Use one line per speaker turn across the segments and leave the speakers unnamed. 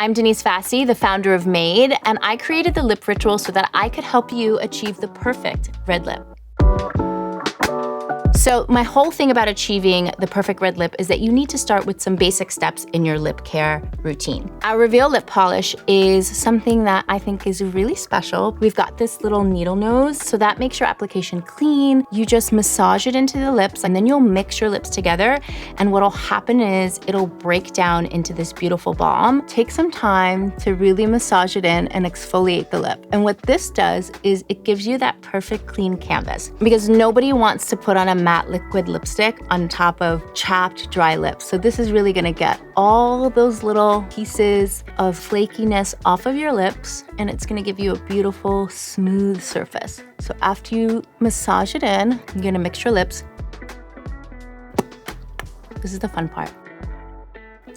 I'm Denise Vasi, the founder of MAED, and I created the lip ritual so that I could help you achieve the perfect red lip. So my whole thing about achieving the perfect red lip is that you need to start with some basic steps in your lip care routine. Our Reveal lip polish is something that I think is really special. We've got this little needle nose, so that makes your application clean. You just massage it into the lips and then you'll mix your lips together. And what'll happen is it'll break down into this beautiful balm. Take some time to really massage it in and exfoliate the lip. And what this does is it gives you that perfect clean canvas, because nobody wants to put on a matte liquid lipstick on top of chapped, dry lips. So this is really gonna get all those little pieces of flakiness off of your lips, and it's gonna give you a beautiful, smooth surface. So after you massage it in, you're gonna mix your lips. This is the fun part.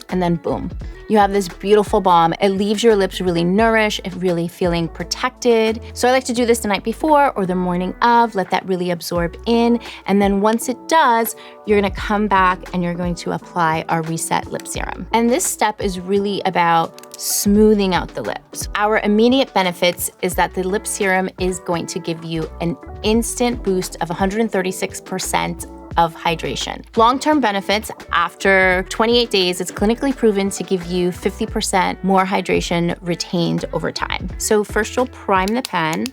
And then boom, you have this beautiful balm. It leaves your lips really nourished, really feeling protected. So I like to do this the night before or the morning of, let that really absorb in. And then once it does, you're gonna come back and you're going to apply our Reset Lip Serum. And this step is really about smoothing out the lips. Our immediate benefits is that the lip serum is going to give you an instant boost of 136% of hydration. Long-term benefits, after 28 days, it's clinically proven to give you 50% more hydration retained over time. So first you'll prime the pen,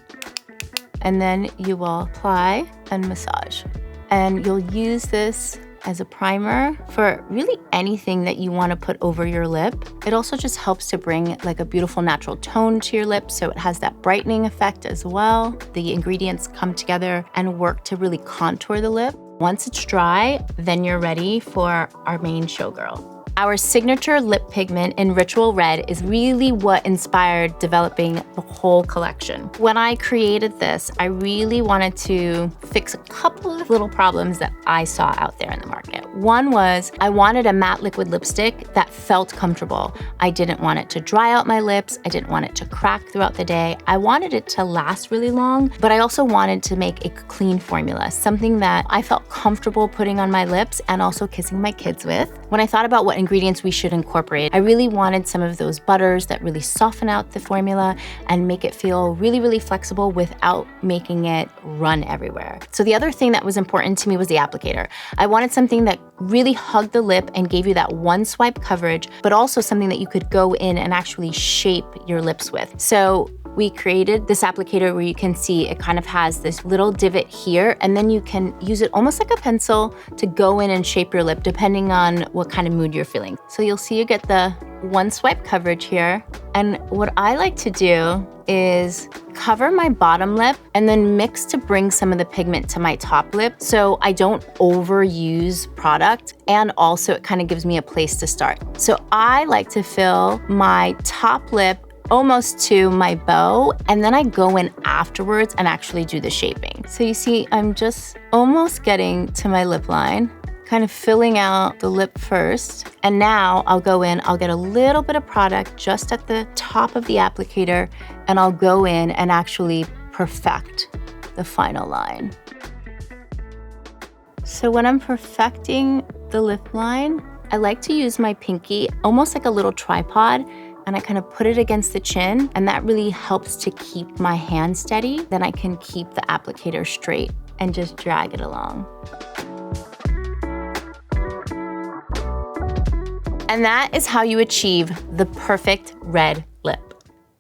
and then you will apply and massage. And you'll use this as a primer for really anything that you want to put over your lip. It also just helps to bring like a beautiful natural tone to your lips, so it has that brightening effect as well. The ingredients come together and work to really contour the lip. Once it's dry, then you're ready for our main showgirl. Our signature lip pigment in Ritual Red is really what inspired developing the whole collection. When I created this, I really wanted to fix a couple of little problems that I saw out there in the market. One was I wanted a matte liquid lipstick that felt comfortable. I didn't want it to dry out my lips. I didn't want it to crack throughout the day. I wanted it to last really long, but I also wanted to make a clean formula, something that I felt comfortable putting on my lips and also kissing my kids with. When I thought about what ingredients we should incorporate, I really wanted some of those butters that really soften out the formula and make it feel really, really flexible without making it run everywhere. So the other thing that was important to me was the applicator. I wanted something that really hugged the lip and gave you that one swipe coverage, but also something that you could go in and actually shape your lips with. So we created this applicator where you can see it kind of has this little divot here, and then you can use it almost like a pencil to go in and shape your lip depending on what kind of mood you're feeling. So you'll see you get the one swipe coverage here. And what I like to do is cover my bottom lip and then mix to bring some of the pigment to my top lip, so I don't overuse product, and also it kind of gives me a place to start. So I like to fill my top lip almost to my bow, and then I go in afterwards and actually do the shaping. So you see, I'm just almost getting to my lip line, kind of filling out the lip first. And now I'll go in, I'll get a little bit of product just at the top of the applicator, and I'll go in and actually perfect the final line. So when I'm perfecting the lip line, I like to use my pinky almost like a little tripod, and I kind of put it against the chin, and that really helps to keep my hand steady. Then I can keep the applicator straight and just drag it along. And that is how you achieve the perfect red